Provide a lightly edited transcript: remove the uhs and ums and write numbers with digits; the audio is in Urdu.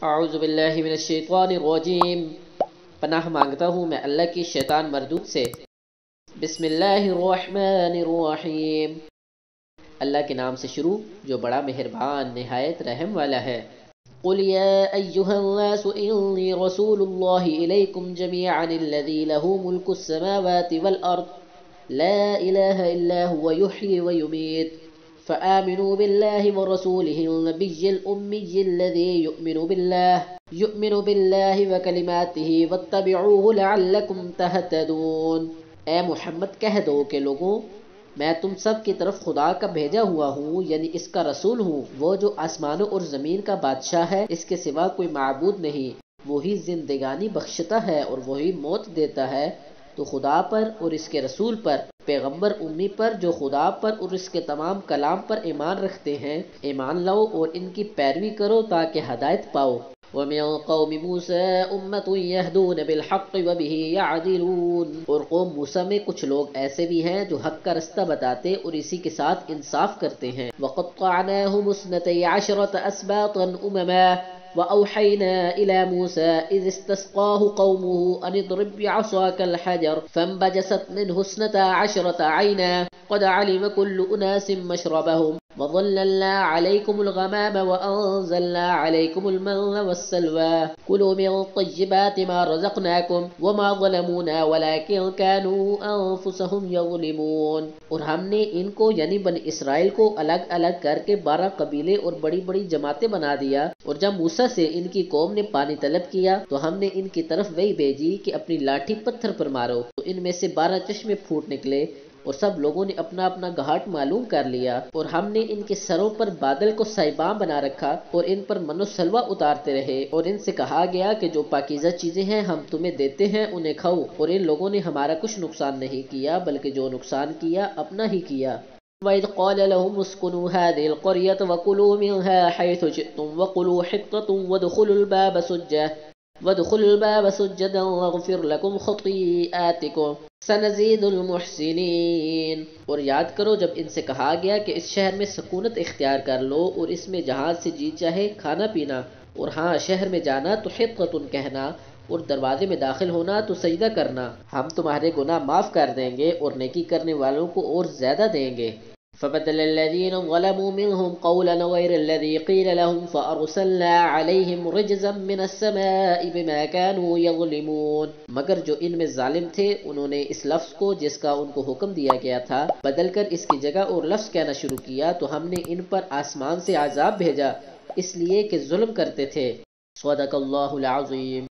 اعوذ باللہ من الشیطان الرجیم، پناہ مانگتا ہوں میں اللہ کی شیطان مردود سے۔ بسم اللہ الرحمن الرحیم، اللہ کے نام سے شروع جو بڑا مہربان نہایت رحم والا ہے۔ قل یا ایہا الناس انی رسول اللہ الیکم جمیعا الذی له ملک السماوات والارض لا الہ الا هو یحیی ویمیت فآمنوا باللہ ورسولہ النبی الأمی الذی یؤمن باللہ وکلماتہ واتبعوہ لعلکم تہتدون۔ اے محمد کہہ دو کہ لوگوں، میں تم سب کی طرف خدا کا بھیجا ہوا ہوں، یعنی اس کا رسول ہوں۔ وہ جو آسمانوں اور زمین کا بادشاہ ہے، اس کے سوا کوئی معبود نہیں۔ وہی زندگانی بخشتا ہے اور وہی موت دیتا ہے۔ تو خدا پر اور اس کے رسول پر، پیغمبر امی پر جو خدا پر اور اس کے تمام کلام پر ایمان رکھتے ہیں، ایمان لاؤ اور ان کی پیروی کرو تاکہ ہدایت پاؤ۔ وَمِن قَوْمِ مُوسَىٰ أُمَّةٌ يَهْدُونَ بِالْحَقِّ وَبِهِ يَعْدِلُونَ، اور قوم موسیٰ میں کچھ لوگ ایسے بھی ہیں جو حق کا رستہ بتاتے اور اسی کے ساتھ انصاف کرتے ہیں۔ وَقَطَّعْنَاهُمُ اثْنَتَيْ عَشْرَةَ أَسْبَاطًا أُمَمًا وَأَوْحَيْنَا إِلَىٰ مُوسَىٰ إِذِ اسْتَسْقَاهُ قَوْمُهُ أَنِ اضْرِب بِّعَصَاكَ الْحَجَرَ فَانبَجَسَتْ مِنْهُ اثْنَتَا عَشْرَةَ عَيْنًا قَدْ عَلِمَ كُلُّ أُنَاسٍ مَّشْرَبَهُمْ وَظَلَّلْنَا عَلَيْكُمُ الْغَمَامَ وَأَنزَلْنَا عَلَيْكُمُ الْمَنَّ وَالسَّلْوَىٰ كُلُوا مِن طَيِّبَاتِ مَا رَزَقْنَاكُمْ وَمَا ظَلَمُونَا وَلَٰكِن كَانُوا أَنفُسَهُمْ يَظْلِمُونَ۔ اور ہم نے ان کو یعنی بنی اسرائیل کو الگ الگ کر کے 12 قبیلے اور بڑی بڑی جماعتیں بنا دیا۔ اور جب موسیٰ سے ان کی قوم نے پانی طلب کیا تو ہم نے ان کی طرف وحی بھیجی کہ اپنی لاٹھی پتھر پر مارو، تو ان میں سے 12 چشمے پھوٹ نکلے اور سب لوگوں نے اپنا اپنا گھاٹ معلوم کر لیا۔ اور ہم نے ان کے سروں پر بادل کو سائباں بنا رکھا اور ان پر من و سلوہ اتارتے رہے، اور ان سے کہا گیا کہ جو پاکیزہ چیزیں ہیں ہم تمہیں دیتے ہیں انہیں کھاؤ۔ اور ان لوگوں نے ہمارا کچھ نقصان نہیں کیا بلکہ جو نقصان کیا اپنا ہی کیا۔ وَإِذْ قَالَ لَهُمُ اسْكُنُوا هَٰذِهِ الْقَرْيَةَ وَكُلُوا مِنْهَا حَيْثُ شِئْتُمْ وَقُولُوا حِطَّةٌ وَادْخُلُوا الْبَابَ سُجَّدًا وَاغْفِرْ لَكُمْ خَطِيئَاتِكُمْ سَنَزِيدُ الْمُحْسِنِينَ۔ اور یاد کرو جب ان سے کہا گیا کہ اس شہر میں سکونت اختیار کر لو اور اس میں جہاں سے جی چاہے کھانا پینا، اور ہاں شہر میں جانا تو حِطَّةٌ کہنا اور دروازے میں داخل ہونا تو سجدہ کرنا، ہم تمہارے گناہ معاف کر دیں گے اور نیکی کرنے والوں کو اور زیادہ دیں گے۔ فَبَدَلَ الَّذِينَ ظَلَمُوا مِنْهُمْ قَوْلًا غَيْرَ الَّذِي قِيلَ لَهُمْ فَأَرْسَلْنَا عَلَيْهِمْ رِجْزًا مِّنَ السَّمَاءِ بِمَا كَانُوا يَظْلِمُونَ۔ مگر جو ان میں ظالم تھے انہوں نے اس لفظ کو جس کا ان کو حکم دیا گیا تھا بدل کر اس کی جگہ اور لفظ کہنا شروع کیا، تو ہم نے ان پر آسمان سے عذاب بھیجا اس لیے کہ ظلم کرتے تھے۔ صدق اللہ العظیم۔